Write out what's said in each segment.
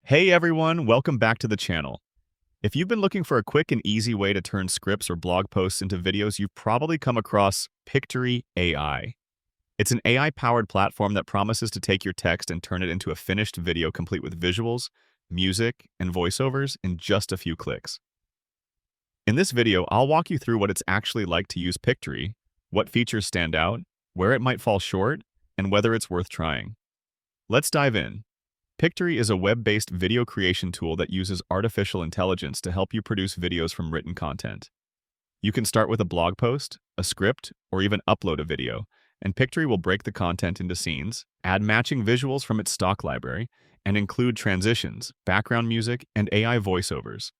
Hey everyone, welcome back to the channel. If you've been looking for a quick and easy way to turn scripts or blog posts into videos, you've probably come across Pictory AI. It's an AI-powered platform that promises to take your text and turn it into a finished video complete with visuals, music, and voiceovers in just a few clicks. In this video, I'll walk you through what it's actually like to use Pictory, what features stand out, where it might fall short, and whether it's worth trying. Let's dive in. Pictory is a web-based video creation tool that uses artificial intelligence to help you produce videos from written content. You can start with a blog post, a script, or even upload a video, and Pictory will break the content into scenes, add matching visuals from its stock library, and include transitions, background music, and AI voiceovers.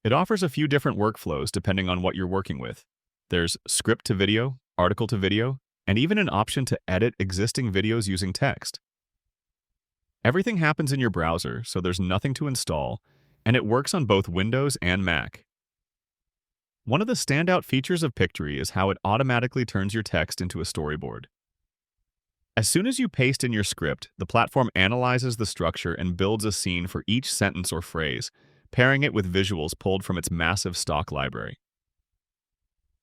It offers a few different workflows depending on what you're working with. There's script to video, article to video, and even an option to edit existing videos using text. Everything happens in your browser, so there's nothing to install, and it works on both Windows and Mac. One of the standout features of Pictory is how it automatically turns your text into a storyboard. As soon as you paste in your script, the platform analyzes the structure and builds a scene for each sentence or phrase, pairing it with visuals pulled from its massive stock library.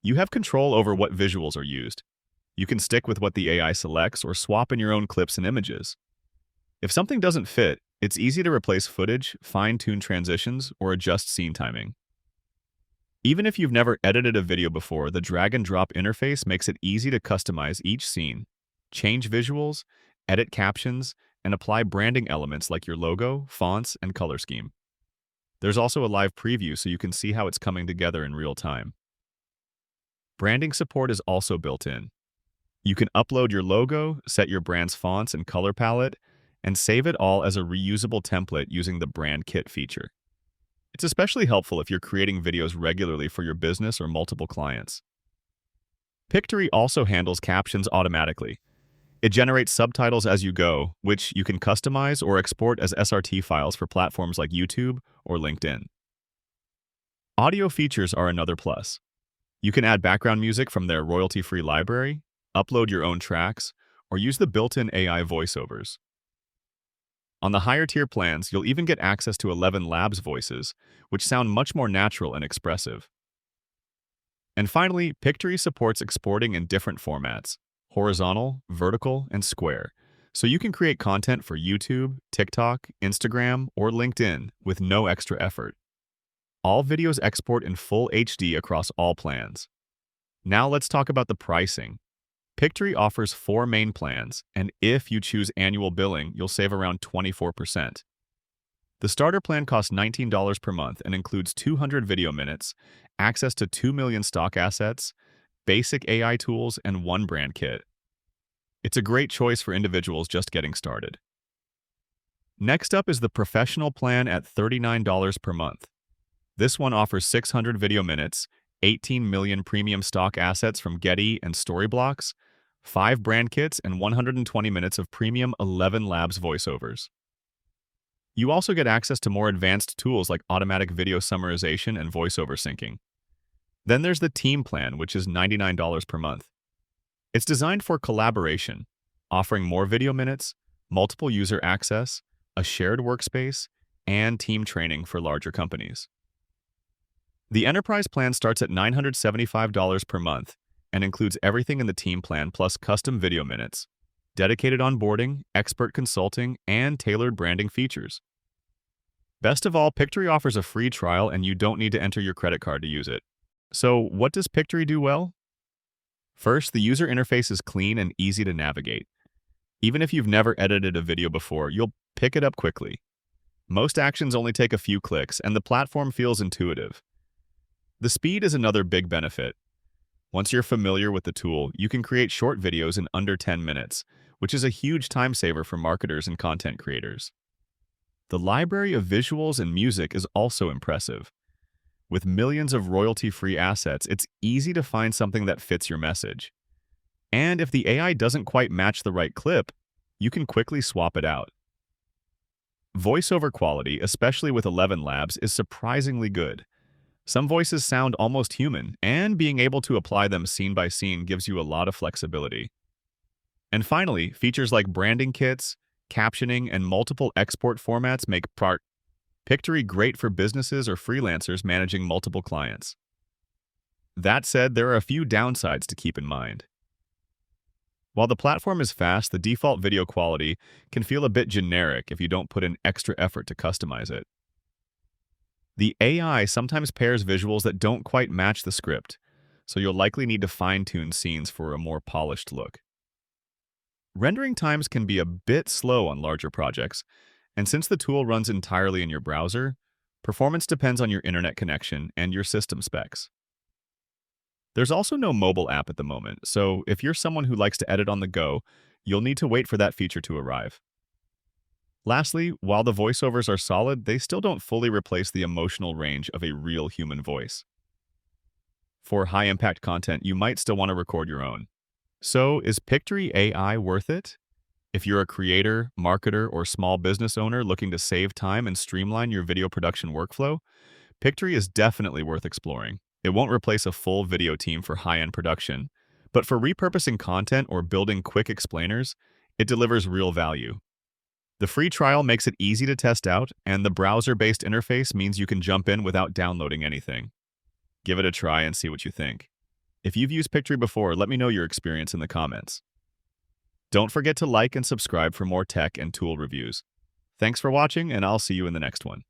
You have control over what visuals are used. You can stick with what the AI selects or swap in your own clips and images. If something doesn't fit, it's easy to replace footage, fine-tune transitions, or adjust scene timing. Even if you've never edited a video before, the drag-and-drop interface makes it easy to customize each scene, change visuals, edit captions, and apply branding elements like your logo, fonts, and color scheme. There's also a live preview so you can see how it's coming together in real time. Branding support is also built in. You can upload your logo, set your brand's fonts and color palette, and save it all as a reusable template using the Brand Kit feature. It's especially helpful if you're creating videos regularly for your business or multiple clients. Pictory also handles captions automatically. It generates subtitles as you go, which you can customize or export as SRT files for platforms like YouTube or LinkedIn. Audio features are another plus. You can add background music from their royalty-free library, upload your own tracks, or use the built-in AI voiceovers. On the higher-tier plans, you'll even get access to 11 Labs voices, which sound much more natural and expressive. And finally, Pictory supports exporting in different formats: horizontal, vertical, and square, so you can create content for YouTube, TikTok, Instagram, or LinkedIn with no extra effort. All videos export in full HD across all plans. Now let's talk about the pricing. Pictory offers 4 main plans, and if you choose annual billing, you'll save around 24%. The starter plan costs $19 per month and includes 200 video minutes, access to 2 million stock assets, basic AI tools, and 1 brand kit. It's a great choice for individuals just getting started. Next up is the professional plan at $39 per month. This one offers 600 video minutes, 18 million premium stock assets from Getty and Storyblocks, 5 brand kits, and 120 minutes of premium 11 Labs voiceovers. You also get access to more advanced tools like automatic video summarization and voiceover syncing. Then there's the team plan, which is $99 per month. It's designed for collaboration, offering more video minutes, multiple user access, a shared workspace, and team training for larger companies. The enterprise plan starts at $975 per month and includes everything in the team plan plus custom video minutes, dedicated onboarding, expert consulting, and tailored branding features. Best of all, Pictory offers a free trial and you don't need to enter your credit card to use it. So what does Pictory do well? First, the user interface is clean and easy to navigate. Even if you've never edited a video before, you'll pick it up quickly. Most actions only take a few clicks, and the platform feels intuitive. The speed is another big benefit. Once you're familiar with the tool, you can create short videos in under 10 minutes, which is a huge time saver for marketers and content creators. The library of visuals and music is also impressive. With millions of royalty-free assets, it's easy to find something that fits your message. And if the AI doesn't quite match the right clip, you can quickly swap it out. Voiceover quality, especially with 11 Labs, is surprisingly good. Some voices sound almost human, and being able to apply them scene by scene gives you a lot of flexibility. And finally, features like branding kits, captioning, and multiple export formats make part Pictory great for businesses or freelancers managing multiple clients. That said, there are a few downsides to keep in mind. While the platform is fast, the default video quality can feel a bit generic if you don't put in extra effort to customize it. The AI sometimes pairs visuals that don't quite match the script, so you'll likely need to fine-tune scenes for a more polished look. Rendering times can be a bit slow on larger projects, and since the tool runs entirely in your browser, performance depends on your internet connection and your system specs. There's also no mobile app at the moment, so if you're someone who likes to edit on the go, you'll need to wait for that feature to arrive. Lastly, while the voiceovers are solid, they still don't fully replace the emotional range of a real human voice. For high-impact content, you might still want to record your own. So, is Pictory AI worth it? If you're a creator, marketer, or small business owner looking to save time and streamline your video production workflow, Pictory is definitely worth exploring. It won't replace a full video team for high-end production, but for repurposing content or building quick explainers, it delivers real value. The free trial makes it easy to test out, and the browser-based interface means you can jump in without downloading anything. Give it a try and see what you think. If you've used Pictory before, let me know your experience in the comments. Don't forget to like and subscribe for more tech and tool reviews. Thanks for watching, and I'll see you in the next one.